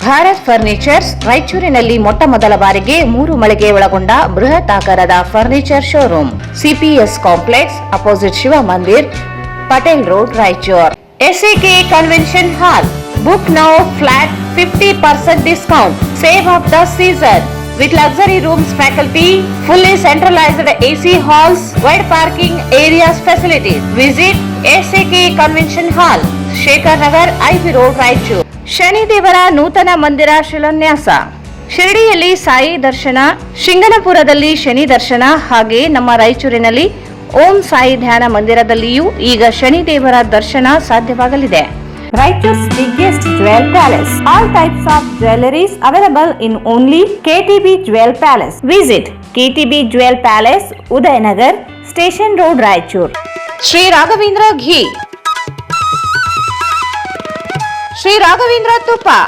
Bharat furnitures ರಾಯಚೂರಿನಲ್ಲಿ ಮೊಟ್ಟ ಮೊದಲ ಬಾರಿಗೆ 3 ಮಳಿಗೆ ಒಳಗೊಂಡ ಬೃಹತ್ ಆಕಾರದ furniture showroom CPS complex opposite Shiva Mandir Patel road Raichur. SAK convention hall book now flat 50% discount. Save of the season with luxury rooms, faculty, fully centralized AC halls, wide parking areas facilities. Visit SAK Convention Hall, Shekhar Nagar, IV Road, Raichur. Shani ದೇವರ ನೂತನ ಮಂದಿರ ಶಿಲಾನ್ಯಾಸ. ಶಿರಡಿಯಲ್ಲಿ ಸಾಯಿ ದರ್ಶನ, ಶಿಂಗನಪುರದಲ್ಲಿ ಶನಿ ದರ್ಶನ, ಹಾಗೆ ನಮ್ಮ ರಾಯಚೂರಿನಲ್ಲಿ ಓಂ ಸಾಯಿ ಧ್ಯಾನ ಮಂದಿರದಲ್ಲಿಯೂ ಈಗ ಶನಿ ದೇವರ ದರ್ಶನ ಸಾಧ್ಯವಾಗಲಿದೆ. Raichur's biggest jewel palace. All types of jewelries available in only KTB Jewel Palace. Visit KTB Jewel Palace, Udayanagar, Station Road, Raichur. Sri Raghavendra Ghee, Sri Raghavendra Tuppa,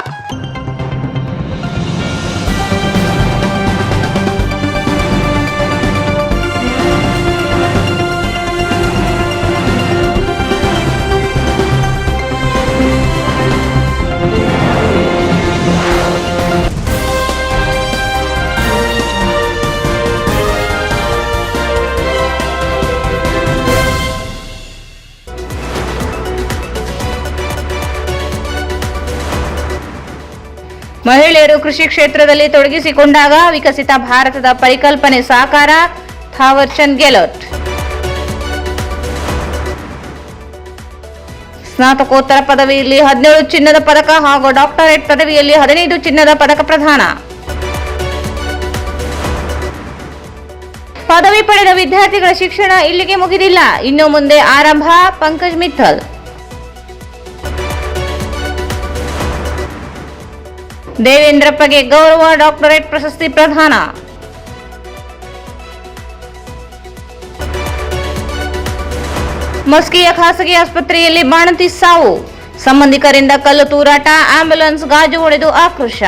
ಮಹಿಳೆಯರು ಕೃಷಿ ಕ್ಷೇತ್ರದಲ್ಲಿ ತೊಡಗಿಸಿಕೊಂಡಾಗ ವಿಕಸಿತ ಭಾರತದ ಪರಿಕಲ್ಪನೆ ಸಾಕಾರ. ಥಾವರ್ ಚಂದ್ ಗೆಹ್ಲೋಟ್. ಸ್ನಾತಕೋತ್ತರ ಪದವಿಯಲ್ಲಿ 17 ಚಿನ್ನದ ಪದಕ ಹಾಗೂ ಡಾಕ್ಟರೇಟ್ ಪದವಿಯಲ್ಲಿ 15 ಚಿನ್ನದ ಪದಕ ಪ್ರದಾನ. ಪದವಿ ಪಡೆದ ವಿದ್ಯಾರ್ಥಿಗಳ ಶಿಕ್ಷಣ ಇಲ್ಲಿಗೆ ಮುಗಿದಿಲ್ಲ, ಇನ್ನು ಮುಂದೆ ಆರಂಭ. ಪಂಕಜ್ ಮಿತ್ತಲ್. ದೇವೇಂದ್ರಪ್ಪಗೆ ಗೌರವ ಡಾಕ್ಟರೇಟ್ ಪ್ರಶಸ್ತಿ ಪ್ರದಾನ. ಮಸ್ಕಿಯ ಖಾಸಗಿ ಆಸ್ಪತ್ರೆಯಲ್ಲಿ ಬಾಣಂತಿ ಸಾವು, ಸಂಬಂಧಿಕರಿಂದ ಕಲ್ಲು ತೂರಾಟ, ಆಂಬ್ಯುಲೆನ್ಸ್ ಗಾಜು ಹೊಡೆದು ಆಕ್ರೋಶ.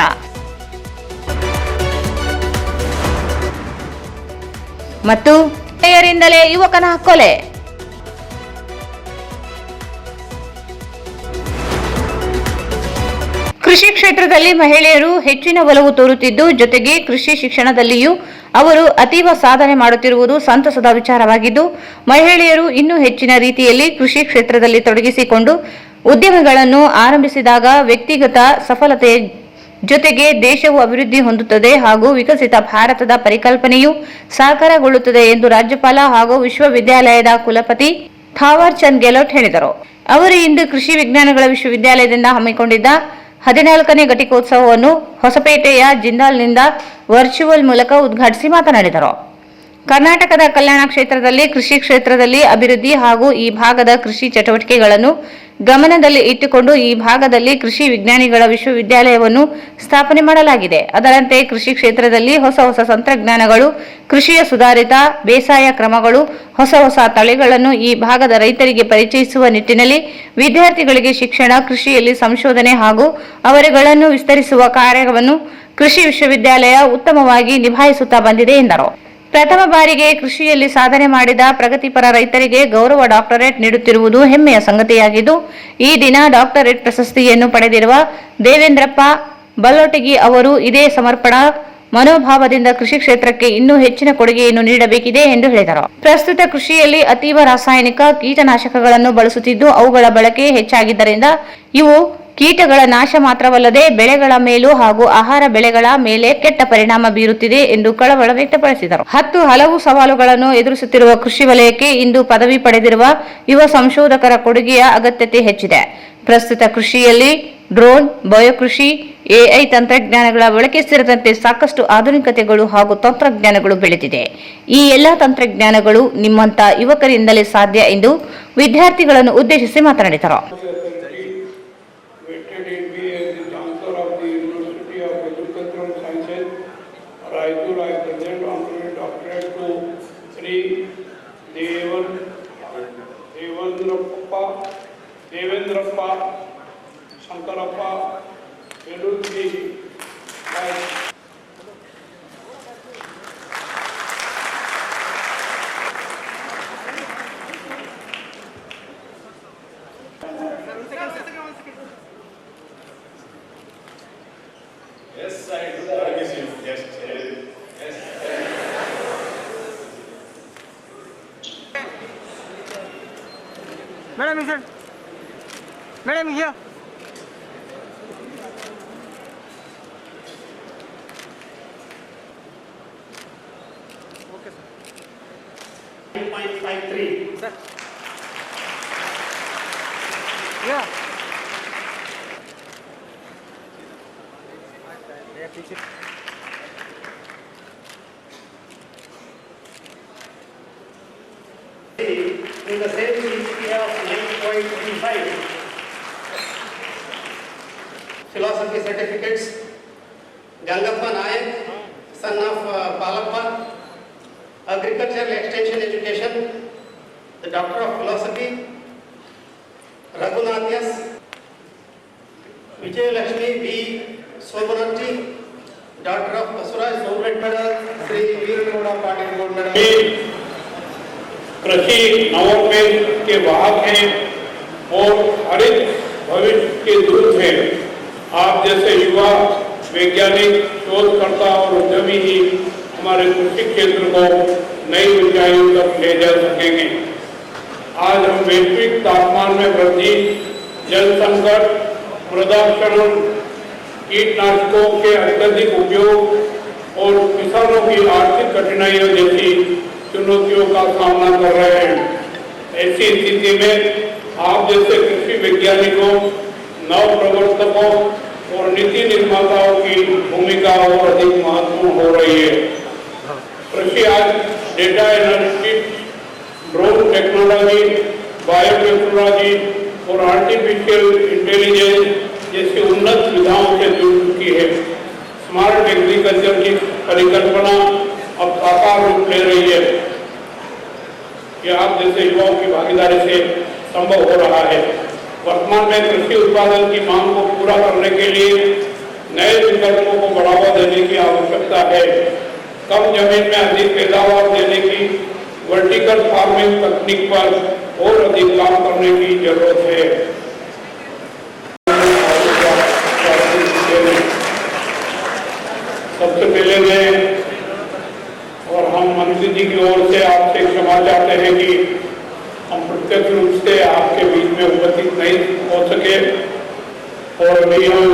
ಮತ್ತು ಗೆಳೆಯರಿಂದಲೇ ಯುವಕನ ಕೊಲೆ. ಕೃಷಿ ಕ್ಷೇತ್ರದಲ್ಲಿ ಮಹಿಳೆಯರು ಹೆಚ್ಚಿನ ಒಲವು ತೋರುತ್ತಿದ್ದು, ಜೊತೆಗೆ ಕೃಷಿ ಶಿಕ್ಷಣದಲ್ಲಿಯೂ ಅವರು ಅತೀವ ಸಾಧನೆ ಮಾಡುತ್ತಿರುವುದು ಸಂತಸದ ವಿಚಾರವಾಗಿದ್ದು, ಮಹಿಳೆಯರು ಇನ್ನೂ ಹೆಚ್ಚಿನ ರೀತಿಯಲ್ಲಿ ಕೃಷಿ ಕ್ಷೇತ್ರದಲ್ಲಿ ತೊಡಗಿಸಿಕೊಂಡು ಉದ್ಯಮಗಳನ್ನು ಆರಂಭಿಸಿದಾಗ ವ್ಯಕ್ತಿಗತ ಸಫಲತೆಯ ಜೊತೆಗೆ ದೇಶವು ಅಭಿವೃದ್ಧಿ ಹೊಂದುತ್ತದೆ ಹಾಗೂ ವಿಕಸಿತ ಭಾರತದ ಪರಿಕಲ್ಪನೆಯು ಸಾಕಾರಗೊಳ್ಳುತ್ತದೆ ಎಂದು ರಾಜ್ಯಪಾಲ ಹಾಗೂ ವಿಶ್ವವಿದ್ಯಾಲಯದ ಕುಲಪತಿ ಥಾವರ್ ಚಂದ್ ಗೆಹ್ಲೋಟ್ ಹೇಳಿದರು. ಅವರು ಇಂದು ಕೃಷಿ ವಿಜ್ಞಾನಗಳ ವಿಶ್ವವಿದ್ಯಾಲಯದಿಂದ ಹಮ್ಮಿಕೊಂಡಿದ್ದ 14ನೇ ಘಟಿಕೋತ್ಸವವನ್ನು ಹೊಸಪೇಟೆಯ ಜಿಂದಾಲ್ನಿಂದ ವರ್ಚುವಲ್ ಮೂಲಕ ಉದ್ಘಾಟಿಸಿ ಮಾತನಾಡಿದರು. ಕರ್ನಾಟಕದ ಕಲ್ಯಾಣ ಕ್ಷೇತ್ರದಲ್ಲಿ ಕೃಷಿ ಕ್ಷೇತ್ರದಲ್ಲಿ ಅಭಿವೃದ್ಧಿ ಹಾಗೂ ಈ ಭಾಗದ ಕೃಷಿ ಚಟುವಟಿಕೆಗಳನ್ನು ಗಮನದಲ್ಲಿ ಇಟ್ಟುಕೊಂಡು ಈ ಭಾಗದಲ್ಲಿ ಕೃಷಿ ವಿಜ್ಞಾನಿಗಳ ವಿಶ್ವವಿದ್ಯಾಲಯವನ್ನು ಸ್ಥಾಪನೆ ಮಾಡಲಾಗಿದೆ. ಅದರಂತೆ ಕೃಷಿ ಕ್ಷೇತ್ರದಲ್ಲಿ ಹೊಸ ಹೊಸ ತಂತ್ರಜ್ಞಾನಗಳು, ಕೃಷಿಯ ಸುಧಾರಿತ ಬೇಸಾಯ ಕ್ರಮಗಳು, ಹೊಸ ಹೊಸ ತಳಿಗಳನ್ನು ಈ ಭಾಗದ ರೈತರಿಗೆ ಪರಿಚಯಿಸುವ ನಿಟ್ಟಿನಲ್ಲಿ ವಿದ್ಯಾರ್ಥಿಗಳಿಗೆ ಶಿಕ್ಷಣ, ಕೃಷಿಯಲ್ಲಿ ಸಂಶೋಧನೆ ಹಾಗೂ ಅವರುಗಳನ್ನು ವಿಸ್ತರಿಸುವ ಕಾರ್ಯವನ್ನು ಕೃಷಿ ವಿಶ್ವವಿದ್ಯಾಲಯ ಉತ್ತಮವಾಗಿ ನಿಭಾಯಿಸುತ್ತಾ ಬಂದಿದೆ ಎಂದರು. ಪ್ರಥಮ ಬಾರಿಗೆ ಕೃಷಿಯಲ್ಲಿ ಸಾಧನೆ ಮಾಡಿದ ಪ್ರಗತಿಪರ ರೈತರಿಗೆ ಗೌರವ ಡಾಕ್ಟರೇಟ್ ನೀಡುತ್ತಿರುವುದು ಹೆಮ್ಮೆಯ ಸಂಗತಿಯಾಗಿದ್ದು, ಈ ದಿನ ಡಾಕ್ಟರೇಟ್ ಪ್ರಶಸ್ತಿಯನ್ನು ಪಡೆದಿರುವ ದೇವೇಂದ್ರಪ್ಪ ಬಲ್ಲೋಟಗಿ ಅವರು ಇದೇ ಸಮರ್ಪಣಾ ಮನೋಭಾವದಿಂದ ಕೃಷಿ ಕ್ಷೇತ್ರಕ್ಕೆ ಇನ್ನೂ ಹೆಚ್ಚಿನ ಕೊಡುಗೆಯನ್ನು ನೀಡಬೇಕಿದೆ ಎಂದು ಹೇಳಿದರು. ಪ್ರಸ್ತುತ ಕೃಷಿಯಲ್ಲಿ ಅತೀವ ರಾಸಾಯನಿಕ ಕೀಟನಾಶಕಗಳನ್ನು ಬಳಸುತ್ತಿದ್ದು, ಅವುಗಳ ಬಳಕೆ ಹೆಚ್ಚಾಗಿದ್ದರಿಂದ ಇವು ಕೀಟಗಳ ನಾಶ ಮಾತ್ರವಲ್ಲದೆ ಬೆಳೆಗಳ ಮೇಲೂ ಹಾಗೂ ಆಹಾರ ಬೆಳೆಗಳ ಮೇಲೆ ಕೆಟ್ಟ ಪರಿಣಾಮ ಬೀರುತ್ತಿದೆ ಎಂದು ಕಳವಳ ವ್ಯಕ್ತಪಡಿಸಿದರು. ಹಲವು ಸವಾಲುಗಳನ್ನು ಎದುರಿಸುತ್ತಿರುವ ಕೃಷಿ ವಲಯಕ್ಕೆ ಇಂದು ಪದವಿ ಪಡೆದಿರುವ ಯುವ ಸಂಶೋಧಕರ ಕೊಡುಗೆಯ ಅಗತ್ಯತೆ ಹೆಚ್ಚಿದೆ. ಪ್ರಸ್ತುತ ಕೃಷಿಯಲ್ಲಿ ಡ್ರೋನ್, ಬಯೋಕೃಷಿ, ಎಐ ತಂತ್ರಜ್ಞಾನಗಳ ಬಳಕೆ ಸೇರಿದಂತೆ ಸಾಕಷ್ಟು ಆಧುನಿಕತೆಗಳು ಹಾಗೂ ತಂತ್ರಜ್ಞಾನಗಳು ಬೆಳೆದಿದೆ. ಈ ಎಲ್ಲ ತಂತ್ರಜ್ಞಾನಗಳು ನಿಮ್ಮಂತ ಯುವಕರಿಂದಲೇ ಸಾಧ್ಯ ಎಂದು ವಿದ್ಯಾರ್ಥಿಗಳನ್ನು ಉದ್ದೇಶಿಸಿ ಮಾತನಾಡಿದರು. Raichur, I present honorary doctorate to Sri Devendrappa Shankarappa Veludji. Madam, here. Madam, here. Okay, sir. 9.53. Sir. Yeah. Yeah, teacher. In the same CGPA of 9.35, philosophy certificates, Gangappa Nayak, son of Palappa, agricultural extension education, the doctor of philosophy, Raghunathas, Vijay Lakshmi B. Sobanatti, daughter of Basuraj Soulmate Medal, Sri Veeragoda Patil Gold Medal. कृषि नवोन्मेष के वाहक हैं और हरित भविष्य के दूत हैं। आप जैसे युवा वैज्ञानिक, शोधकर्ता और उद्यमी ही हमारे कृषि क्षेत्र को नई ऊंचाइयों तक ले जा सकेंगे। आज हम वैश्विक तापमान में वृद्धि, जल संकट, मृदा क्षरण, कीटनाशकों के अत्यधिक उपयोग और किसानों की आर्थिक कठिनाइयों जैसी चुनौतियों का सामना कर रहे हैं। ऐसी स्थिति में आप जैसे कृषि वैज्ञानिकों, नव प्रवर्तकों और नीति निर्माताओं की भूमिका और अधिक महत्वपूर्ण हो रही है। कृषि आज data analytics, drone technology, biotechnology और आर्टिफिशियल इंटेलिजेंस जैसी उन्नत सुविधाओं से जुड़ चुकी है। स्मार्ट एग्रीकल्चर की परिकल्पना अब साकार रूप ले रही है। ये आप जैसे युवाओं की भागीदारी से संभव हो रहा है। वर्तमान में कृषि उत्पादन की मांग को पूरा करने के लिए नए विकल्पों को बढ़ावा देने की आवश्यकता है। कम जमीन में अधिक पैदावार देने की वर्टिकल फार्मिंग तकनीक पर और अधिक काम करने की जरूरत है। सबसे पहले मैं और हम मंत्री जी की ओर से आपसे क्षमा चाहते हैं कि हम प्रत्यक्ष रूप से आपके बीच में उपस्थित नहीं हो सके और अभी हम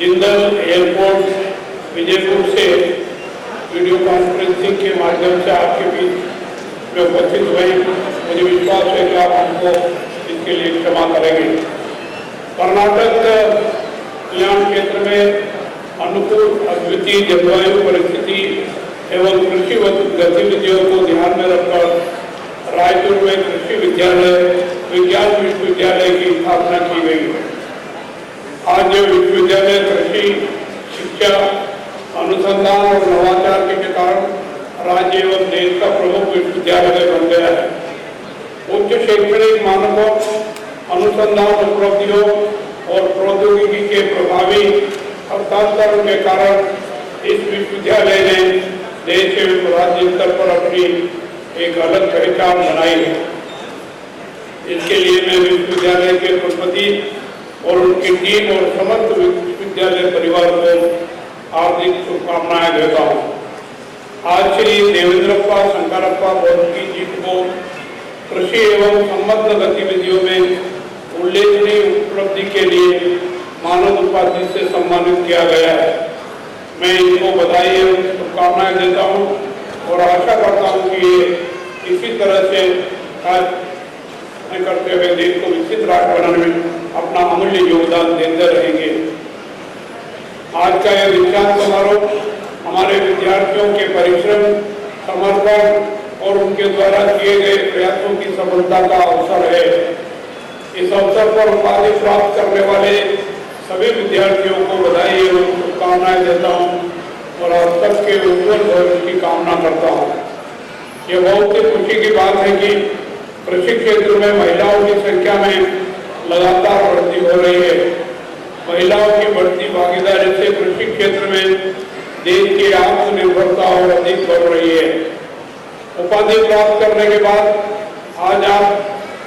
जिंदल एयरपोर्ट विजयपुर से वीडियो कॉन्फ्रेंसिंग के माध्यम से आपके बीच में उपस्थित हुए। मुझे विश्वास है कि आप हमको इसके लिए क्षमा करेंगे। कर्नाटक कल्याण क्षेत्र में अनुकूल अद्वितीय जलवायु परिस्थिति एवं कृषि गतिविधियों को ध्यान में रखकर रायपुर में कृषि विज्ञान विश्वविद्यालय की स्थापना की गई। आज ये विश्वविद्यालय कृषि शिक्षा, अनुसंधान और नवाचार के कारण राज्य एवं देश का प्रमुख विश्वविद्यालय बन गया है। उच्च शैक्षणिक मानकों, अनुसंधान उपलब्धियों और प्रौद्योगिकी के प्रभावी हस्तांतरण के कारण इस विश्वविद्यालय ने देश एवं राज्य स्तर पर अपनी एक अलग पहचान बनाई है। इसके लिए मैं विश्वविद्यालय के कुलपति और उनकी टीम और समस्त विश्वविद्यालय परिवार को हार्दिक शुभकामनाएं देता हूँ। आज श्री देवेंद्रप्पा शंकरप्पा बोर्डकी जी को कृषि एवं संबद्ध गतिविधियों में उल्लेखनीय उपलब्धि के लिए मानद उपाधि से सम्मानित किया गया है। मैं इनको बधाई एवं शुभकामनाएं देता हूँ और आशा करता हूँ कि ये इसी तरह से कार्य करते हुए देश को विकसित राष्ट्र बनाने में अपना अमूल्य योगदान देते रहेंगे। आज का यह दीक्षांत समारोह हमारे विद्यार्थियों के परिश्रम, समर्पण और उनके द्वारा किए गए प्रयासों की सफलता का अवसर है। इस अवसर पर उपाधि प्राप्त करने वाले सभी विद्यार्थियों को बधाई एवं शुभकामनाएं देता हूं और आप सबके उज्जवल भविष्य की कामना करता हूं। यह बहुत ही खुशी की बात है कि कृषि क्षेत्र में महिलाओं की संख्या में लगातार वृद्धि हो रही है। महिलाओं की बढ़ती भागीदारी से कृषि क्षेत्र में देश की आत्मनिर्भरता और अधिक बढ़ रही है। उपाधि प्राप्त करने के बाद आज आप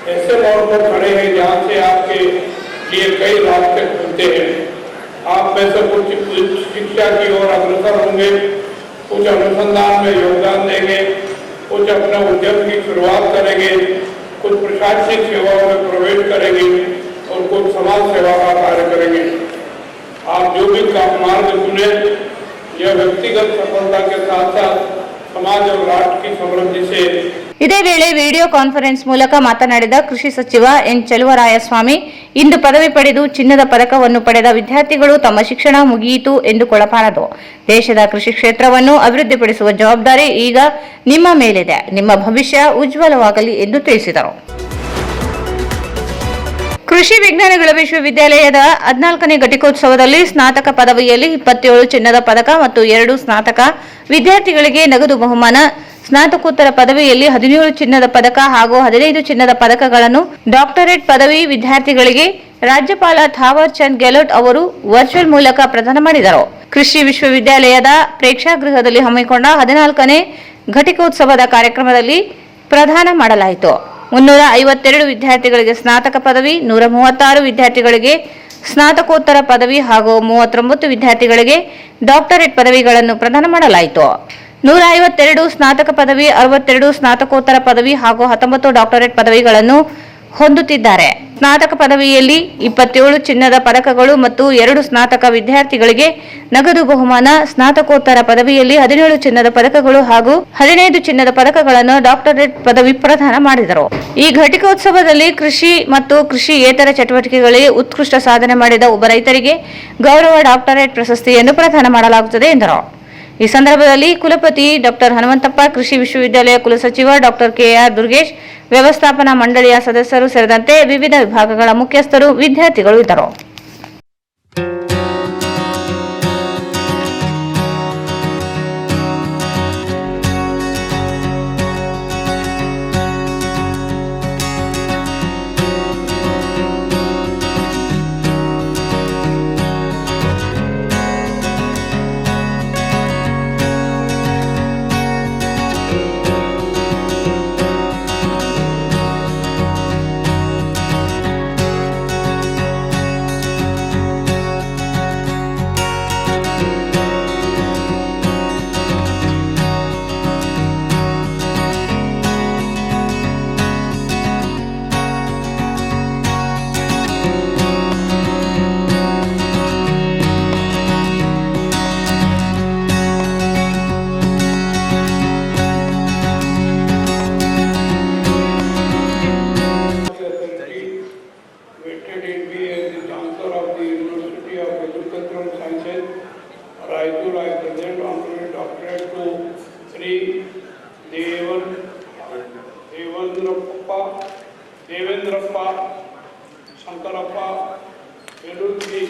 ऐसे मोड़ पर खड़े हैं जहां से आपके लिए कई रास्ते खुलते हैं। आप में से कुछ उच्च शिक्षा की ओर अग्रसर होंगे, कुछ अनुसंधान में योगदान देंगे, कुछ अपने उद्यम की शुरुआत करेंगे, कुछ प्रशासनिक सेवाओं में प्रवेश करेंगे और कुछ समाज सेवा का कार्य करेंगे। आप जो भी मार्ग चुने, यह व्यक्तिगत सफलता के साथ साथ समाज और राष्ट्र की समृद्धि से। ಇದೇ ವೇಳೆ ವಿಡಿಯೋ ಕಾನ್ಫರೆನ್ಸ್ ಮೂಲಕ ಮಾತನಾಡಿದ ಕೃಷಿ ಸಚಿವ ಎನ್ ಚೆಲುವರಾಯಸ್ವಾಮಿ, ಇಂದು ಪದವಿ ಪಡೆದು ಚಿನ್ನದ ಪದಕವನ್ನು ಪಡೆದ ವಿದ್ಯಾರ್ಥಿಗಳು ತಮ್ಮ ಶಿಕ್ಷಣ ಮುಗಿಯಿತು ಎಂದುಕೊಳ್ಳಬಾರದು. ದೇಶದ ಕೃಷಿ ಕ್ಷೇತ್ರವನ್ನು ಅಭಿವೃದ್ಧಿಪಡಿಸುವ ಜವಾಬ್ದಾರಿ ಈಗ ನಿಮ್ಮ ಮೇಲಿದೆ. ನಿಮ್ಮ ಭವಿಷ್ಯ ಉಜ್ವಲವಾಗಲಿ ಎಂದು ತಿಳಿಸಿದರು. ಕೃಷಿ ವಿಜ್ಞಾನಗಳ ವಿಶ್ವವಿದ್ಯಾಲಯದ 14ನೇ ಘಟಿಕೋತ್ಸವದಲ್ಲಿ ಸ್ನಾತಕ ಪದವಿಯಲ್ಲಿ 27 ಚಿನ್ನದ ಪದಕ ಮತ್ತು 2 ಸ್ನಾತಕ ವಿದ್ಯಾರ್ಥಿಗಳಿಗೆ ನಗದು ಬಹುಮಾನ, ಸ್ನಾತಕೋತ್ತರ ಪದವಿಯಲ್ಲಿ 17 ಚಿನ್ನದ ಪದಕ ಹಾಗೂ 15 ಚಿನ್ನದ ಪದಕಗಳನ್ನು ಡಾಕ್ಟರೇಟ್ ಪದವಿ ವಿದ್ಯಾರ್ಥಿಗಳಿಗೆ ರಾಜ್ಯಪಾಲ ಥಾವರ್ ಚಂದ್ ಗೆಹ್ಲೋಟ್ ಅವರು ವರ್ಚುವಲ್ ಮೂಲಕ ಪ್ರದಾನ ಮಾಡಿದರು. ಕೃಷಿ ವಿಶ್ವವಿದ್ಯಾಲಯದ ಪ್ರೇಕ್ಷಾಗೃಹದಲ್ಲಿ ಹಮ್ಮಿಕೊಂಡ 14ನೇ ಘಟಿಕೋತ್ಸವದ ಕಾರ್ಯಕ್ರಮದಲ್ಲಿ ಪ್ರದಾನ ಮಾಡಲಾಯಿತು. 352 ವಿದ್ಯಾರ್ಥಿಗಳಿಗೆ ಸ್ನಾತಕ ಪದವಿ, 136 ವಿದ್ಯಾರ್ಥಿಗಳಿಗೆ ಸ್ನಾತಕೋತ್ತರ ಪದವಿ ಹಾಗೂ 39 ವಿದ್ಯಾರ್ಥಿಗಳಿಗೆ ಡಾಕ್ಟರೇಟ್ ಪದವಿಗಳನ್ನು ಪ್ರದಾನ ಮಾಡಲಾಯಿತು. 152 ಸ್ನಾತಕ ಪದವಿ, 62 ಸ್ನಾತಕೋತ್ತರ ಪದವಿ ಹಾಗೂ 19 ಡಾಕ್ಟರೇಟ್ ಪದವಿಗಳನ್ನು ಹೊಂದುತ್ತಿದ್ದಾರೆ. ಸ್ನಾತಕ ಪದವಿಯಲ್ಲಿ 27 ಚಿನ್ನದ ಪದಕಗಳು ಮತ್ತು 2 ಸ್ನಾತಕ ವಿದ್ಯಾರ್ಥಿಗಳಿಗೆ ನಗದು ಬಹುಮಾನ, ಸ್ನಾತಕೋತ್ತರ ಪದವಿಯಲ್ಲಿ 17 ಚಿನ್ನದ ಪದಕಗಳು ಹಾಗೂ 15 ಚಿನ್ನದ ಪದಕಗಳನ್ನು ಡಾಕ್ಟರೇಟ್ ಪದವಿ ಪ್ರದಾನ ಮಾಡಿದರು. ಈ ಘಟಿಕೋತ್ಸವದಲ್ಲಿ ಕೃಷಿ ಮತ್ತು ಕೃಷಿಯೇತರ ಚಟುವಟಿಕೆಗಳಲ್ಲಿ ಉತ್ಕೃಷ್ಟ ಸಾಧನೆ ಮಾಡಿದ ಒಬ್ಬ ರೈತರಿಗೆ ಗೌರವ ಡಾಕ್ಟರೇಟ್ ಪ್ರಶಸ್ತಿಯನ್ನು ಪ್ರದಾನ ಮಾಡಲಾಗುತ್ತದೆ ಎಂದರು. ಈ ಸಂದರ್ಭದಲ್ಲಿ ಕುಲಪತಿ ಡಾಕ್ಟರ್ ಹನುಮಂತಪ್ಪ, ಕೃಷಿ ವಿಶ್ವವಿದ್ಯಾಲಯ ಕುಲಸಚಿವ ಡಾಕ್ಟರ್ ಕೆಆರ್ ದುರ್ಗೇಶ್, ವ್ಯವಸ್ಥಾಪನಾ ಮಂಡಳಿಯ ಸದಸ್ಯರು ಸೇರಿದಂತೆ ವಿವಿಧ ವಿಭಾಗಗಳ ಮುಖ್ಯಸ್ಥರು, ವಿದ್ಯಾರ್ಥಿಗಳು ಇದ್ದರು. Raipur, I present honorary doctorate to Sri Devendrappa Shankarappa Veludji.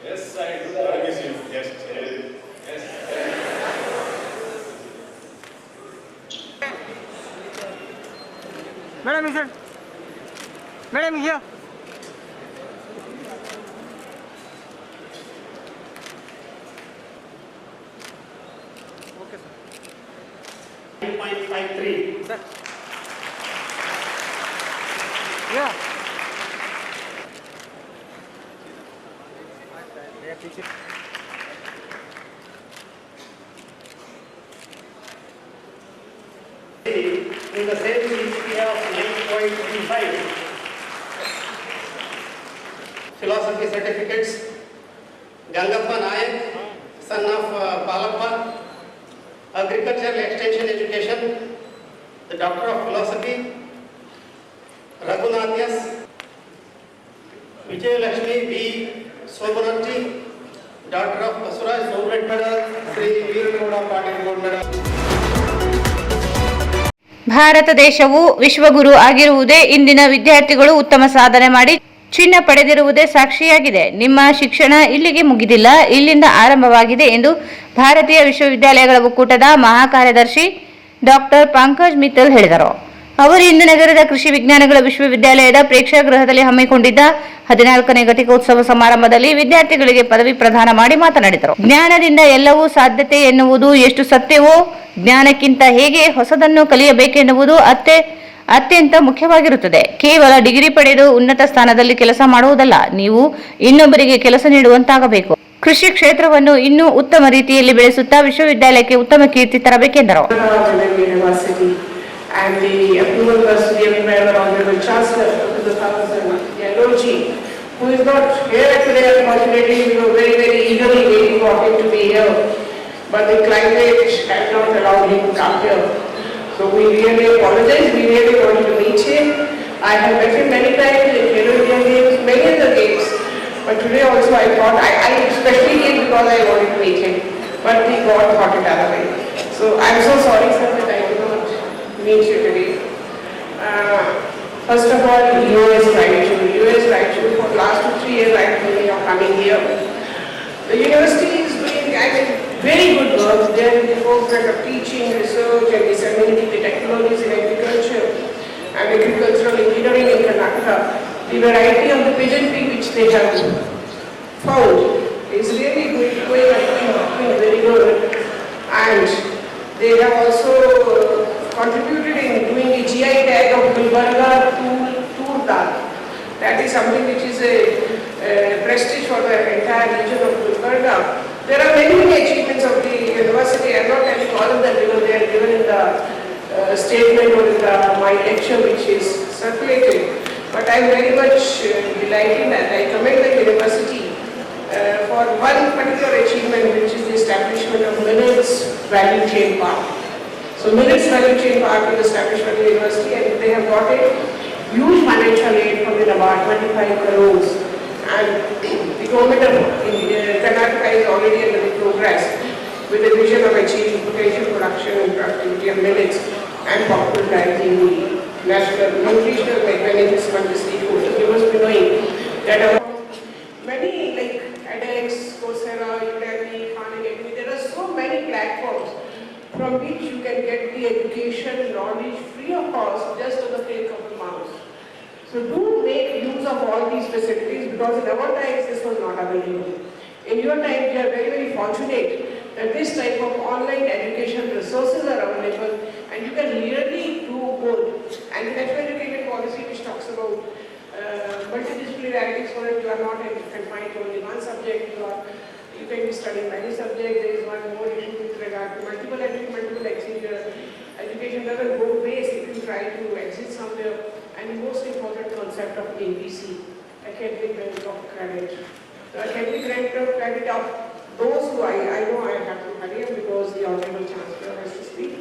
Yes, I do. Yes, yes. Madam, is it? Madam, here. Okay, sir. 9.53. Sir. Yeah. Yeah, teacher. In the same CGPA of 9.35, philosophy certificates, Gangappa Nayak, son of Palappa, agricultural extension education, the Doctor of Philosophy, Raghunath, Vijay Lakshmi V. Sobanarji, Doctor of Basuraj Gold Medal, Sri Veerangoda Patil Gold Medal. Bharat ದೇಶವು ವಿಶ್ವಗುರು ಆಗಿರುವುದೇ ಇಂದಿನ ವಿದ್ಯಾರ್ಥಿಗಳು ಉತ್ತಮ ಸಾಧನೆ ಮಾಡಿ ಚಿನ್ನ ಪಡೆದಿರುವುದೇ ಸಾಕ್ಷಿಯಾಗಿದೆ. ನಿಮ್ಮ ಶಿಕ್ಷಣ ಇಲ್ಲಿಗೆ ಮುಗಿದಿಲ್ಲ, ಇಲ್ಲಿಂದ ಆರಂಭವಾಗಿದೆ ಎಂದು ಭಾರತೀಯ ವಿಶ್ವವಿದ್ಯಾಲಯಗಳ ಒಕ್ಕೂಟದ ಮಹಾಕಾರ್ಯದರ್ಶಿ ಡಾಕ್ಟರ್ ಪಂಕಜ್ ಮಿತ್ತಲ್ ಹೇಳಿದರು. ಅವರು ಇಂದು ನಗರದ ಕೃಷಿ ವಿಜ್ಞಾನಗಳ ವಿಶ್ವವಿದ್ಯಾಲಯದ ಪ್ರೇಕ್ಷಾಗೃಹದಲ್ಲಿ ಹಮ್ಮಿಕೊಂಡಿದ್ದ 14ನೇ ಘಟಿಕೋತ್ಸವ ಸಮಾರಂಭದಲ್ಲಿ ವಿದ್ಯಾರ್ಥಿಗಳಿಗೆ ಪದವಿ ಪ್ರದಾನ ಮಾಡಿ ಮಾತನಾಡಿದರು. ಜ್ಞಾನದಿಂದ ಎಲ್ಲವೂ ಸಾಧ್ಯತೆ ಎನ್ನುವುದು ಎಷ್ಟು ಸತ್ಯವೋ, ಜ್ಞಾನಕ್ಕಿಂತ ಹೇಗೆ ಹೊಸದನ್ನು ಕಲಿಯಬೇಕೆನ್ನುವುದು ಅತ್ಯಂತ ಮುಖ್ಯವಾಗಿರುತ್ತದೆ. ಕೇವಲ ಡಿಗ್ರಿ ಪಡೆದು ಉನ್ನತ ಸ್ಥಾನದಲ್ಲಿ ಕೆಲಸ ಮಾಡುವುದಲ್ಲ, ನೀವು ಇನ್ನೊಬ್ಬರಿಗೆ ಕೆಲಸ ನೀಡುವಂತಾಗಬೇಕು. ಕೃಷಿ ಕ್ಷೇತ್ರವನ್ನು ಇನ್ನೂ ಉತ್ತಮ ರೀತಿಯಲ್ಲಿ ಬೆಳೆಸುತ್ತಾ ವಿಶ್ವವಿದ್ಯಾಲಯಕ್ಕೆ ಉತ್ತಮ ಕೀರ್ತಿ ತರಬೇಕೆಂದರು. And the approval was given by our Honorable Chancellor, Dr. LOG, who is not here today. Unfortunately, we were very eagerly waiting for him to be here, but the climate had not allowed him to come here. So we really apologize. We really wanted to meet him. I have met him many times in Hero India Games, many other games, but today also I thought I especially came because I wanted to meet him, but we got thought it other way. So I'm so sorry, sir, that I could not meet you today. First of all, US Raichur, for the last 2-3 years I have been coming here. The university is doing very good work. They are in the forefront of teaching, research and disseminating the technologies in agriculture and agricultural engineering in Karnataka. The variety of the pigeon pea which they have found is really going very good, and they have also contributed in doing the GI tag of Gulbarga Tur Dal. That is something which is a prestige for the entire region of Gulbarga. There are many achievements of the university. I am not telling all of them because they are given in the statement or in my lecture which is circulated. But I am very much delighted and I commend the university for one particular achievement, which is the establishment of Millets Value Chain Park. So Millets Value Chain Park is established by the university, and they have got a huge financial aid from the NABARD, 25 crores. And the government of Karnataka is already under the progress with the vision of achieving potential production and productivity of millets and popularizing the national nutritional benefits from the stakeholders. You must be knowing that many like edX, Coursera, Udemy, Khan Academy, there are so many platforms from which you can get the education, knowledge free of cost just on the click of a mouse. So do make use of all these facilities, because in our times this was not available. In your time we are very fortunate that this type of online education resources are available and you can really do good. And the national education policy which talks about multidisciplinarity, so that you are not confined to only one subject, you can be studying many subjects. There is one more issue with regard to multiple exit. Education doesn't go waste if you try to exit somewhere. And the most important concept of ABC, academic grant of credit. The academic grant of credit of those who I know I have to hurry up because the Honorable Chancellor has to speak.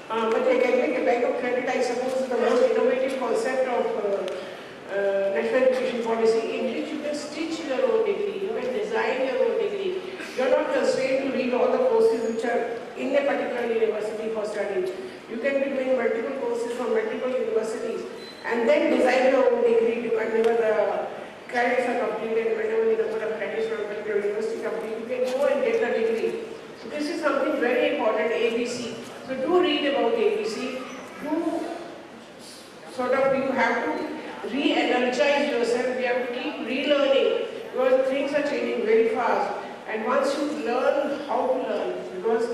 But the academic bank of credit, I suppose, is the most innovative concept of national education policy, in which you can stitch your own degree, you can design your own degree. You are not constrained to read all the courses which are in a particular university for study. You can be doing multiple courses from multiple universities and then design your own degree whenever the credits are completed, whenever the number of credits from a particular university complete, you can go and get the degree. So this is something very important, ABC. So do read about ABC. You have to re-energize yourself. We have to keep relearning because things are changing very fast. And once you learn how to learn, because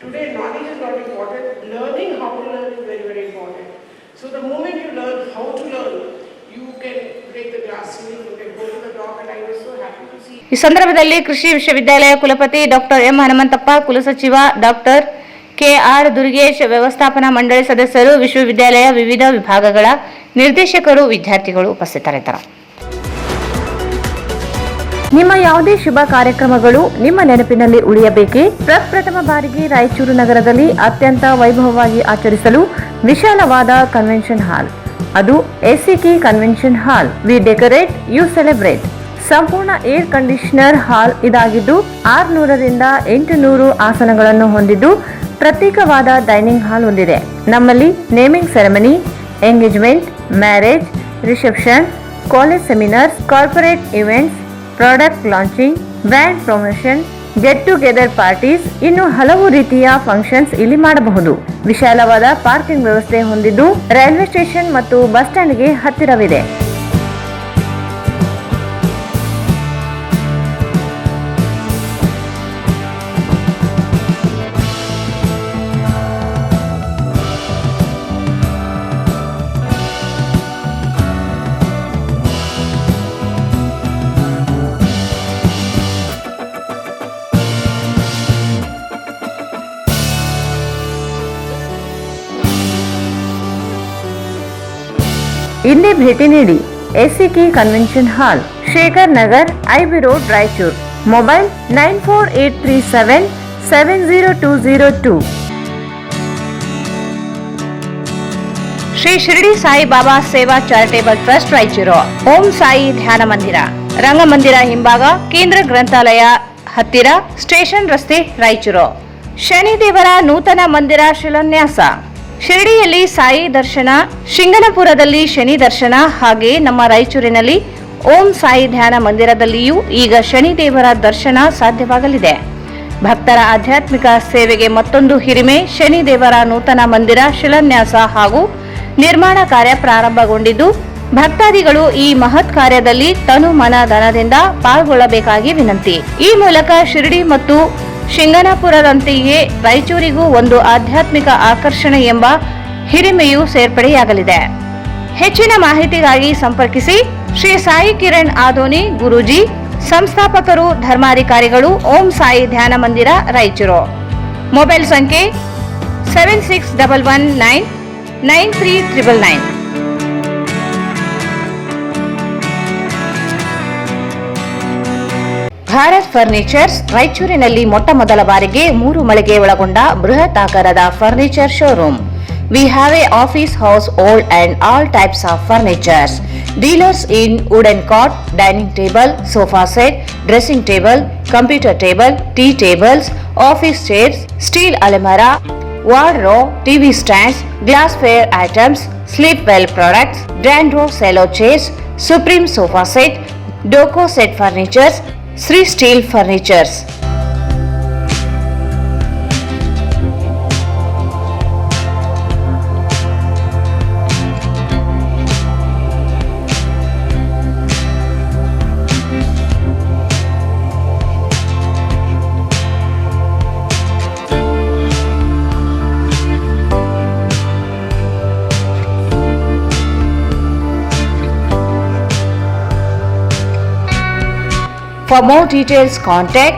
today knowledge is not important, learning how to learn is very important. So the moment you learn how to learn, you can break the glass ceiling, you can go to the top, and I was so happy to see. ಈ ಸಂದರ್ಭದಲ್ಲಿ ಕೃಷಿ ವಿಶ್ವವಿದ್ಯಾಲಯ ಕುಲಪತಿ doctor M Hanumanthappa, ಕುಲಸಚಿವ doctor KR Durgesh, ವ್ಯವಸ್ಥಾಪನಾ ಮಂಡಳಿ ಸದಸ್ಯರು, ವಿಶ್ವವಿದ್ಯಾಲಯ ವಿವಿಧ ವಿಭಾಗಗಳ ನಿರ್ದೇಶಕರು, ವಿದ್ಯಾರ್ಥಿಗಳು ಉಪಸ್ಥಿತರಿದ್ದರು. ನಿಮ್ಮ ಯಾವುದೇ ಶುಭ ಕಾರ್ಯಕ್ರಮಗಳು ನಿಮ್ಮ ನೆನಪಿನಲ್ಲಿ ಉಳಿಯಬೇಕೇ? ಪ್ರಪ್ರಥಮ ಬಾರಿಗೆ ರಾಯಚೂರು ನಗರದಲ್ಲಿ ಅತ್ಯಂತ ವೈಭವವಾಗಿ ಆಚರಿಸಲು ವಿಶಾಲವಾದ ಕನ್ವೆನ್ಷನ್ ಹಾಲ್, ಅದು ACK convention hall. We decorate, you celebrate. ಸಂಪೂರ್ಣ ಏರ್ ಕಂಡೀಷನರ್ ಹಾಲ್ ಇದಾಗಿದ್ದು 600 ರಿಂದ 800 ಆಸನಗಳನ್ನು ಹೊಂದಿದ್ದು ಪ್ರತ್ಯೇಕವಾದ ಡೈನಿಂಗ್ ಹಾಲ್ ಹೊಂದಿದೆ. ನಮ್ಮಲ್ಲಿ naming ceremony, engagement, marriage, reception, college seminars, corporate events, product launching, brand promotion, get together parties, ಇನ್ನು ಹಲವು ರೀತಿಯ ಫಂಕ್ಷನ್ಸ್ ಇಲ್ಲಿ ಮಾಡಬಹುದು. ವಿಶಾಲವಾದ ಪಾರ್ಕಿಂಗ್ ವ್ಯವಸ್ಥೆ ಹೊಂದಿದ್ದು ರೈಲ್ವೆ ಸ್ಟೇಷನ್ ಮತ್ತು ಬಸ್ ಸ್ಟ್ಯಾಂಡ್ಗೆ ಹತ್ತಿರವಿದೆ. ಇಲ್ಲಿ ಭೇಟಿ ನೀಡಿ. ACK convention hall, Shekhar Nagar, IB road, Raichur. Mobile 9483770202. Shri Shirdi Saibaba Seva charitable trust Raichur. Om Sai Dhyana Mandira, ರಂಗಮಂದಿರ ಹಿಂಭಾಗ, ಕೇಂದ್ರ ಗ್ರಂಥಾಲಯ ಹತ್ತಿರ, ಸ್ಟೇಷನ್ ರಸ್ತೆ, ರಾಯಚೂರು. ಶನಿದೇವರ ನೂತನ ಮಂದಿರ ಶಿಲಾನ್ಯಾಸ. ಶಿರಡಿಯಲ್ಲಿ ಸಾಯಿ ದರ್ಶನ, ಶಿಂಗನಪುರದಲ್ಲಿ ಶನಿ ದರ್ಶನ, ಹಾಗೆ ನಮ್ಮ ರಾಯಚೂರಿನಲ್ಲಿ ಓಂ ಸಾಯಿ ಧ್ಯಾನ ಮಂದಿರದಲ್ಲಿಯೂ ಈಗ ಶನಿದೇವರ ದರ್ಶನ ಸಾಧ್ಯವಾಗಲಿದೆ. ಭಕ್ತರ ಆಧ್ಯಾತ್ಮಿಕ ಸೇವೆಗೆ ಮತ್ತೊಂದು ಹಿರಿಮೆ. ಶನಿದೇವರ ನೂತನ ಮಂದಿರ ಶಿಲಾನ್ಯಾಸ ಹಾಗೂ ನಿರ್ಮಾಣ ಕಾರ್ಯ ಪ್ರಾರಂಭಗೊಂಡಿದ್ದು, ಭಕ್ತಾದಿಗಳು ಈ ಮಹತ್ ಕಾರ್ಯದಲ್ಲಿ ತನು ಮನ ಧನದಿಂದ ಪಾಲ್ಗೊಳ್ಳಬೇಕಾಗಿ ವಿನಂತಿ. ಈ ಮೂಲಕ ಶಿರಡಿ ಮತ್ತು ಶಿಂಗನಪುರದಂತೆಯೇ ರಾಯಚೂರಿಗೂ ಒಂದು ಆಧ್ಯಾತ್ಮಿಕ ಆಕರ್ಷಣೆ ಎಂಬ ಹಿರಿಮೆಯೂ ಸೇರ್ಪಡೆಯಾಗಲಿದೆ. ಹೆಚ್ಚಿನ ಮಾಹಿತಿಗಾಗಿ ಸಂಪರ್ಕಿಸಿ ಶ್ರೀ ಸಾಯಿ ಕಿರಣ್ ಆದೋನಿ ಗುರೂಜಿ, ಸಂಸ್ಥಾಪಕರು, ಧರ್ಮಾಧಿಕಾರಿಗಳು, ಓಂ ಸಾಯಿ ಧ್ಯಾನ ಮಂದಿರ, ರಾಯಚೂರು. ಮೊಬೈಲ್ ಸಂಖ್ಯೆ 7611993999. ಭಾರತ್ ಫರ್ನಿಚರ್ಸ್ ರಾಯಚೂರಿನಲ್ಲಿ ಮೊಟ್ಟ ಮೊದಲ ಬಾರಿಗೆ 3 ಮಳಿಗೆ ಒಳಗೊಂಡ ಬೃಹತ್ ಆಕಾರದ furniture showroom. We have a office house, old and all types of furnitures. Dealers in wooden cot, dining table, sofa set, dressing table, computer table, tea tables, office chairs, steel almirah, wardrobe, TV stands, glassware items, sleepwell products, Dandro cello chairs, Supreme sofa set, Doco set furnitures, Sri Steel Furnitures. For more details, contact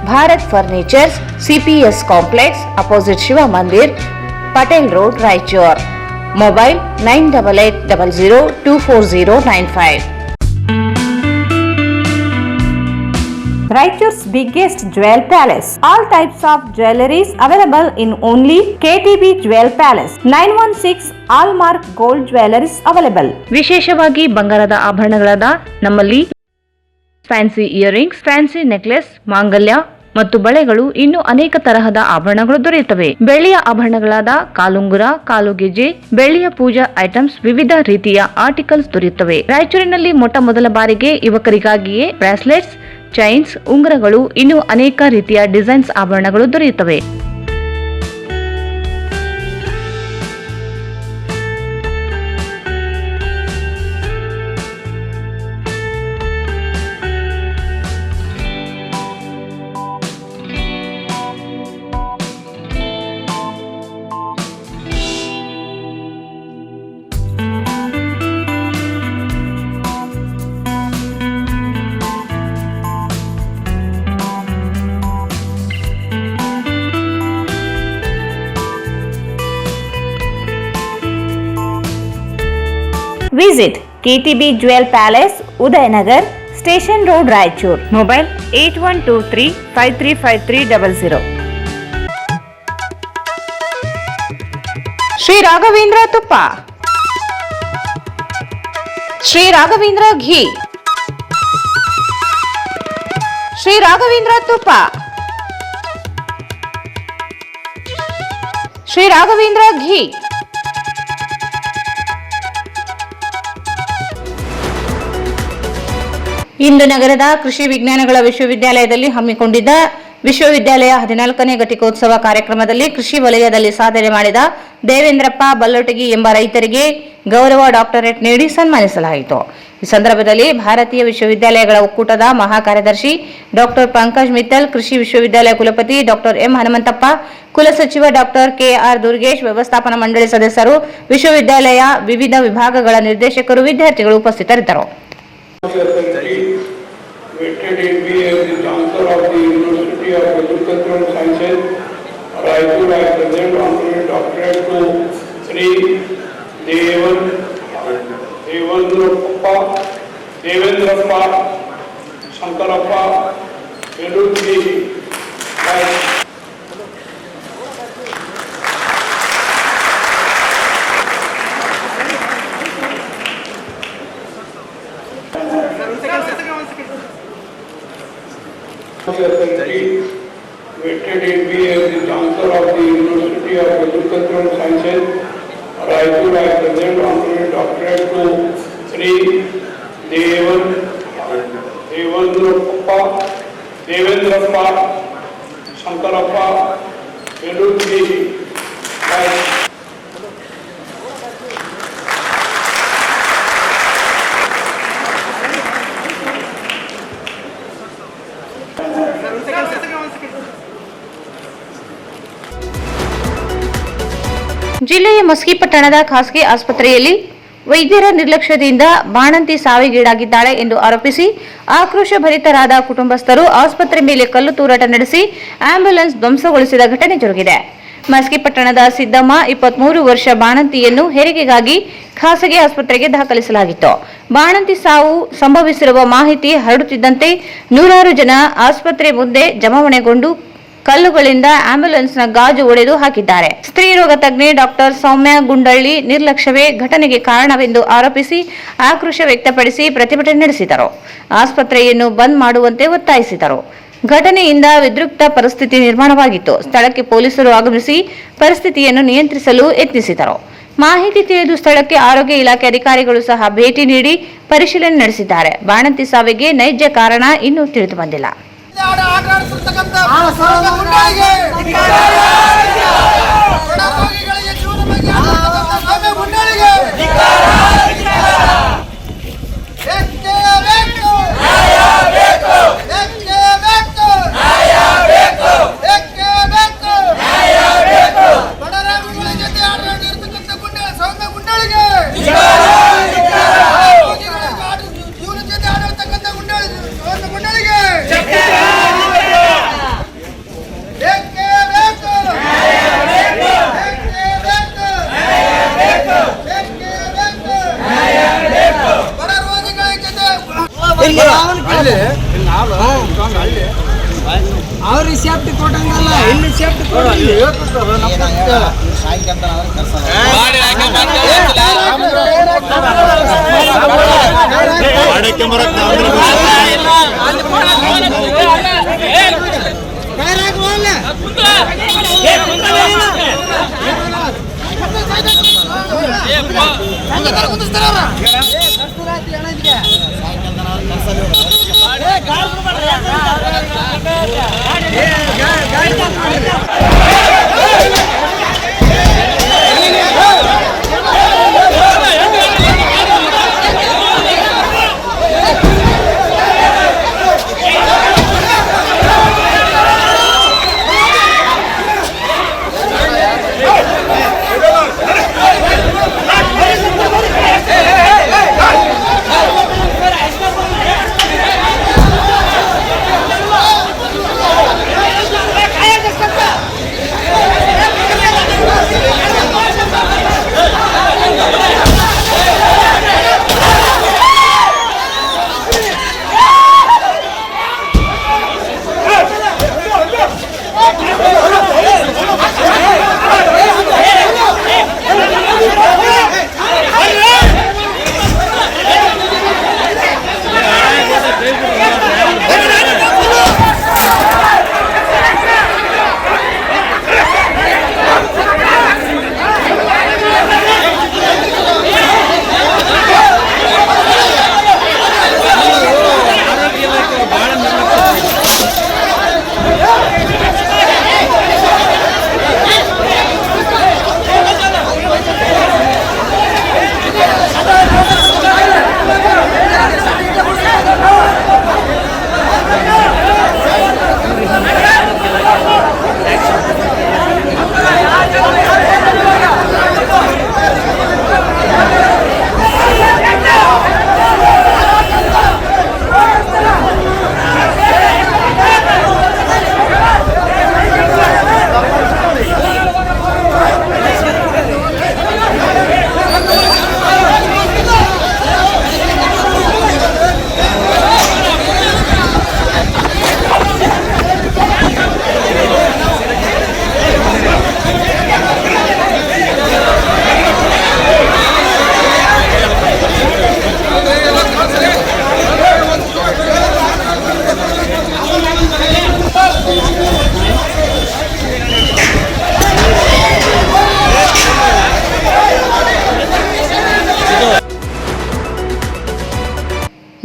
Bharat Furnitures, CPS Complex, opposite Shiva Mandir, Patel Road, Raichur. Mobile 9880024095. Raichur's biggest jewel palace. All types of jewelries available in only KTB Jewel Palace. 916 Allmark Gold Jewelries available. ವಿಶೇಷವಾಗಿ ಬಂಗಾರದ ಆಭರಣಗಳಾದ ನಮ್ಮಲ್ಲಿ fancy earrings, fancy necklace, ಮಾಂಗಲ್ಯ ಮತ್ತು ಬಳೆಗಳು, ಇನ್ನು ಅನೇಕ ತರಹದ ಆಭರಣಗಳು ದೊರೆಯುತ್ತವೆ. ಬೆಳ್ಳಿಯ ಆಭರಣಗಳಾದ ಕಾಲುಂಗುರ, ಕಾಲುಗೆಜೆ, ಬೆಳ್ಳಿಯ ಪೂಜಾ ಐಟಮ್ಸ್, ವಿವಿಧ ರೀತಿಯ ಆರ್ಟಿಕಲ್ಸ್ ದೊರೆಯುತ್ತವೆ. ರಾಯಚೂರಿನಲ್ಲಿ ಮೊಟ್ಟ ಮೊದಲ ಬಾರಿಗೆ ಯುವಕರಿಗಾಗಿಯೇ ಬ್ರಾಸ್ಲೆಟ್ಸ್, ಚೈನ್ಸ್, ಉಂಗುರಗಳು, ಇನ್ನು ಅನೇಕ ರೀತಿಯ ಡಿಸೈನ್ಸ್ ಆಭರಣಗಳು ದೊರೆಯುತ್ತವೆ. Visit KTB Jewel Palace, Udayanagar, Station Road, Raichur. Mobile 8123535300. Sri Raghavendra Tuppa, Sri Raghavendra Ghee, Sri Raghavendra Tuppa, Sri Raghavendra Ghee. ಇಂದು ನಗರದ ಕೃಷಿ ವಿಜ್ಞಾನಗಳ ವಿಶ್ವವಿದ್ಯಾಲಯದಲ್ಲಿ ಹಮ್ಮಿಕೊಂಡಿದ್ದ ವಿಶ್ವವಿದ್ಯಾಲಯ 14ನೇ ಘಟಿಕೋತ್ಸವ ಕಾರ್ಯಕ್ರಮದಲ್ಲಿ ಕೃಷಿ ವಲಯದಲ್ಲಿ ಸಾಧನೆ ಮಾಡಿದ ದೇವೇಂದ್ರಪ್ಪ ಬಲ್ಲೊಟಗಿ ಎಂಬ ರೈತರಿಗೆ ಗೌರವ ಡಾಕ್ಟರೇಟ್ ನೀಡಿ ಸನ್ಮಾನಿಸಲಾಯಿತು. ಈ ಸಂದರ್ಭದಲ್ಲಿ ಭಾರತೀಯ ವಿಶ್ವವಿದ್ಯಾಲಯಗಳ ಒಕ್ಕೂಟದ ಮಹಾ ಕಾರ್ಯದರ್ಶಿ ಡಾಕ್ಟರ್ ಪಂಕಜ್ ಮಿತ್ತಲ್, ಕೃಷಿ ವಿಶ್ವವಿದ್ಯಾಲಯ ಕುಲಪತಿ ಡಾಕ್ಟರ್ ಎಂ ಹನುಮಂತಪ್ಪ, ಕುಲಸಚಿವ ಡಾಕ್ಟರ್ ಕೆಆರ್ ದುರ್ಗೇಶ್, ವ್ಯವಸ್ಥಾಪನಾ ಮಂಡಳಿ ಸದಸ್ಯರು, ವಿಶ್ವವಿದ್ಯಾಲಯ ವಿವಿಧ ವಿಭಾಗಗಳ ನಿರ್ದೇಶಕರು, ವಿದ್ಯಾರ್ಥಿಗಳು ಉಪಸ್ಥಿತರಿದ್ದರು. Vetted MBA as the Chancellor of the University of Agricultural Sciences, Raipur. I present honorary doctorate to Sri Devendrappa Shankarappa Veludji. Vetted MBA as the Chancellor of the University of Agricultural Sciences, Raipur. I present honorary doctorate to Sri Devendrappa Shankarappa Veludji. ಜಿಲ್ಲೆಯ ಮಸ್ಕಿ ಪಟ್ಟಣದ ಖಾಸಗಿ ಆಸ್ಪತ್ರೆಯಲ್ಲಿ ವೈದ್ಯರ ನಿರ್ಲಕ್ಷ್ಯದಿಂದ ಬಾಣಂತಿ ಸಾವಿಗೀಡಾಗಿದ್ದಾಳೆ ಎಂದು ಆರೋಪಿಸಿ ಆಕ್ರೋಶಭರಿತರಾದ ಕುಟುಂಬಸ್ಥರು ಆಸ್ಪತ್ರೆ ಮೇಲೆ ಕಲ್ಲು ತೂರಾಟ ನಡೆಸಿ ಆಂಬ್ಯುಲೆನ್ಸ್ ಧ್ವಂಸಗೊಳಿಸಿದ ಘಟನೆ ಜರುಗಿದೆ. ಮಸ್ಕಿ ಪಟ್ಟಣದ ಸಿದ್ದಮ್ಮ 23 ವರ್ಷ ಬಾಣಂತಿಯನ್ನು ಹೆರಿಗೆಗಾಗಿ ಖಾಸಗಿ ಆಸ್ಪತ್ರೆಗೆ ದಾಖಲಿಸಲಾಗಿತ್ತು. ಬಾಣಂತಿ ಸಾವು ಸಂಭವಿಸಿರುವ ಮಾಹಿತಿ ಹರಡುತ್ತಿದ್ದಂತೆ ನೂರಾರು ಜನ ಆಸ್ಪತ್ರೆ ಮುಂದೆ ಜಮಾವಣೆಗೊಂಡು ಕಲ್ಲುಗಳಿಂದ ಆಂಬ್ಯುಲೆನ್ಸ್ನ ಗಾಜು ಒಡೆದು ಹಾಕಿದ್ದಾರೆ. ಸ್ತ್ರೀ ರೋಗ ತಜ್ಞೆ ಡಾಕ್ಟರ್ ಸೌಮ್ಯ ಗುಂಡಳ್ಳಿ ನಿರ್ಲಕ್ಷ್ಯವೇ ಘಟನೆಗೆ ಕಾರಣವೆಂದು ಆರೋಪಿಸಿ ಆಕ್ರೋಶ ವ್ಯಕ್ತಪಡಿಸಿ ಪ್ರತಿಭಟನೆ ನಡೆಸಿದರು. ಆಸ್ಪತ್ರೆಯನ್ನು ಬಂದ್ ಮಾಡುವಂತೆ ಒತ್ತಾಯಿಸಿದರು. ಘಟನೆಯಿಂದ ವಿದ್ಯುಕ್ತ ಪರಿಸ್ಥಿತಿ ನಿರ್ಮಾಣವಾಗಿತ್ತು. ಸ್ಥಳಕ್ಕೆ ಪೊಲೀಸರು ಆಗಮಿಸಿ ಪರಿಸ್ಥಿತಿಯನ್ನು ನಿಯಂತ್ರಿಸಲು ಯತ್ನಿಸಿದರು. ಮಾಹಿತಿ ತಿಳಿದು ಸ್ಥಳಕ್ಕೆ ಆರೋಗ್ಯ ಇಲಾಖೆ ಅಧಿಕಾರಿಗಳು ಸಹ ಭೇಟಿ ನೀಡಿ ಪರಿಶೀಲನೆ ನಡೆಸಿದ್ದಾರೆ. ಬಾಣಂತಿ ಸಾವಿಗೆ ನೈಜ ಕಾರಣ ಇನ್ನೂ ತಿಳಿದು ಬಂದಿಲ್ಲ. ಅವ್ರಿಗೆ ಸೇಫ್ಟಿ ಕೊಟ್ಟಂಗಲ್ಲ, ಇಲ್ಲಿ ಸೇಫ್ಟಿ ಕೊಡಲಿ.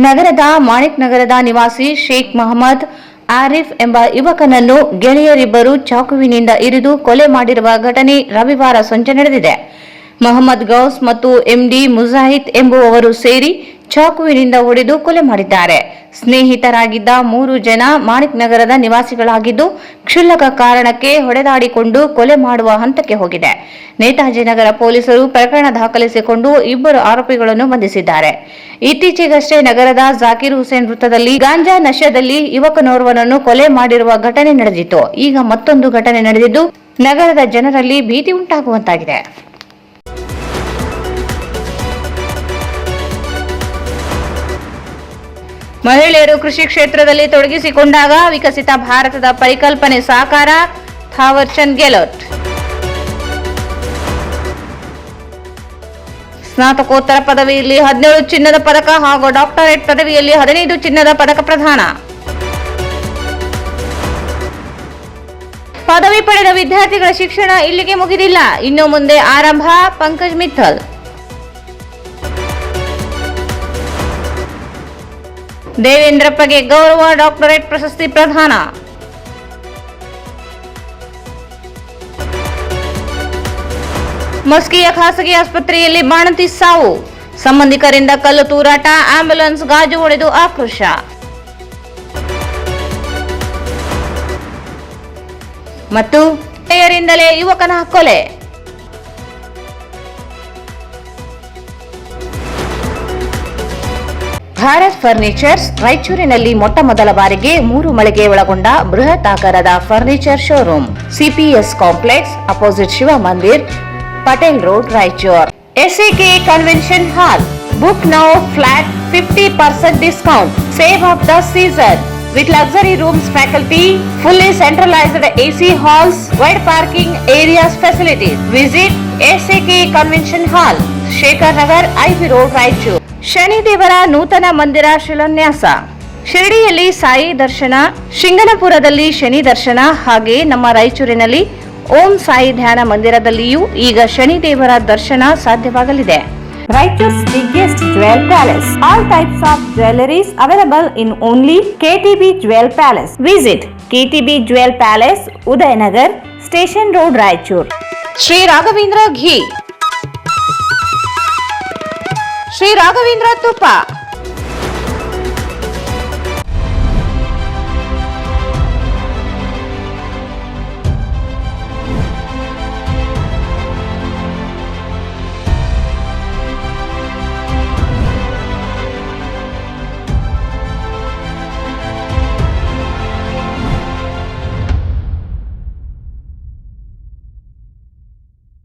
ನಗರದ ಮಾಣಿಕ್ ನಗರದ ನಿವಾಸಿ ಶೇಖ್ ಮಹಮ್ಮದ್ ಆರಿಫ್ ಎಂಬ ಯುವಕನನ್ನು ಗೆಳೆಯರಿಬ್ಬರು ಚಾಕುವಿನಿಂದ ಇರಿದು ಕೊಲೆ ಮಾಡಿರುವ ಘಟನೆ ರವಿವಾರ ಸಂಜೆ ನಡೆದಿದೆ. ಮೊಹಮ್ಮದ್ ಗೌಸ್ ಮತ್ತು ಎಂಡಿ ಮುಜಾಹಿದ್ ಎಂಬುವವರು ಸೇರಿ ಚಾಕುವಿನಿಂದ ಹೊಡೆದು ಕೊಲೆ ಮಾಡಿದ್ದಾರೆ. ಸ್ನೇಹಿತರಾಗಿದ್ದ 3 ಜನ ಮಾಣಿಕ್ ನಗರದ ನಿವಾಸಿಗಳಾಗಿದ್ದು, ಕ್ಷುಲ್ಲಕ ಕಾರಣಕ್ಕೆ ಹೊಡೆದಾಡಿಕೊಂಡು ಕೊಲೆ ಮಾಡುವ ಹಂತಕ್ಕೆ ಹೋಗಿದೆ. ನೇತಾಜಿ ನಗರ ಪೊಲೀಸರು ಪ್ರಕರಣ ದಾಖಲಿಸಿಕೊಂಡು 2 ಆರೋಪಿಗಳನ್ನು ಬಂಧಿಸಿದ್ದಾರೆ. ಇತ್ತೀಚೆಗಷ್ಟೇ ನಗರದ ಜಾಕಿರ್ ಹುಸೇನ್ ವೃತ್ತದಲ್ಲಿ ಗಾಂಜಾ ನಶೆಯಲ್ಲಿ ಯುವಕನೋರ್ವನನ್ನು ಕೊಲೆ ಮಾಡಿರುವ ಘಟನೆ ನಡೆದಿತ್ತು. ಈಗ ಮತ್ತೊಂದು ಘಟನೆ ನಡೆದಿದ್ದು ನಗರದ ಜನರಲ್ಲಿ ಭೀತಿ ಉಂಟಾಗುವಂತಾಗಿದೆ. ಮಹಿಳೆಯರು ಕೃಷಿ ಕ್ಷೇತ್ರದಲ್ಲಿ ತೊಡಗಿಸಿಕೊಂಡಾಗ ವಿಕಸಿತ ಭಾರತದ ಪರಿಕಲ್ಪನೆ ಸಾಕಾರ, ಥಾವರ್ ಚಂದ್ ಗೆಹ್ಲೋಟ್. ಸ್ನಾತಕೋತ್ತರ ಪದವಿಯಲ್ಲಿ 17 ಚಿನ್ನದ ಪದಕ ಹಾಗೂ ಡಾಕ್ಟರೇಟ್ ಪದವಿಯಲ್ಲಿ 15 ಚಿನ್ನದ ಪದಕ ಪ್ರದಾನ. ಪದವಿ ಪಡೆದ ವಿದ್ಯಾರ್ಥಿಗಳ ಶಿಕ್ಷಣ ಇಲ್ಲಿಗೆ ಮುಗಿದಿಲ್ಲ, ಇನ್ನು ಮುಂದೆ ಆರಂಭ. ಪಂಕಜ್ ಮಿತ್ತಲ್. ದೇವೇಂದ್ರಪ್ಪಗೆ ಗೌರವ ಡಾಕ್ಟರೇಟ್ ಪ್ರಶಸ್ತಿ ಪ್ರದಾನ. ಮಸ್ಕಿಯ ಖಾಸಗಿ ಆಸ್ಪತ್ರೆಯಲ್ಲಿ ಬಾಣಂತಿ ಸಾವು, ಸಂಬಂಧಿಕರಿಂದ ಕಲ್ಲು ತೂರಾಟ, ಆಂಬ್ಯುಲೆನ್ಸ್ ಗಾಜು ಹೊಡೆದು ಆಕ್ರೋಶ. ಮತ್ತು ಗೆಳೆಯರಿಂದಲೇ ಯುವಕನ ಕೊಲೆ. ಭಾರತ್ ಫರ್ನಿಚರ್ಸ್ ರಾಯಚೂರಿನಲ್ಲಿ ಮೊಟ್ಟ ಮೊದಲ ಬಾರಿಗೆ 3 ಮಳಿಗೆ ಒಳಗೊಂಡ ಬೃಹತ್ ಆಕಾರದ furniture showroom. CPS complex opposite Shiva Mandir, Patel road, Raichur. SAK convention hall. Book now flat 50% discount. Save of the season with luxury rooms, faculty, fully centralized AC halls, wide parking areas facilities. Visit SAK Convention Hall, Shekhar Nagar, IB Road, Raichur. Shani ದೇವರ ನೂತನ ಮಂದಿರ ಶಿಲಾನ್ಯಾಸ. ಶಿರಡಿಯಲ್ಲಿ ಸಾಯಿ ದರ್ಶನ, ಶಿಂಗನಪುರದಲ್ಲಿ ಶನಿ ದರ್ಶನ, ಹಾಗೆ ನಮ್ಮ ರಾಯಚೂರಿನಲ್ಲಿ ಓಂ ಸಾಯಿ ಧ್ಯಾನ ಮಂದಿರದಲ್ಲಿಯೂ ಈಗ ಶನಿ ದೇವರ ದರ್ಶನ ಸಾಧ್ಯವಾಗಲಿದೆ. Raichur's biggest jewel palace. All types of jewelries available in only KTB Jewel Palace. Visit KTB Jewel Palace, Udayanagar, Station Road, Raichur. Sri Raghavendra Ghee. Sri Raghavendra Tuppa.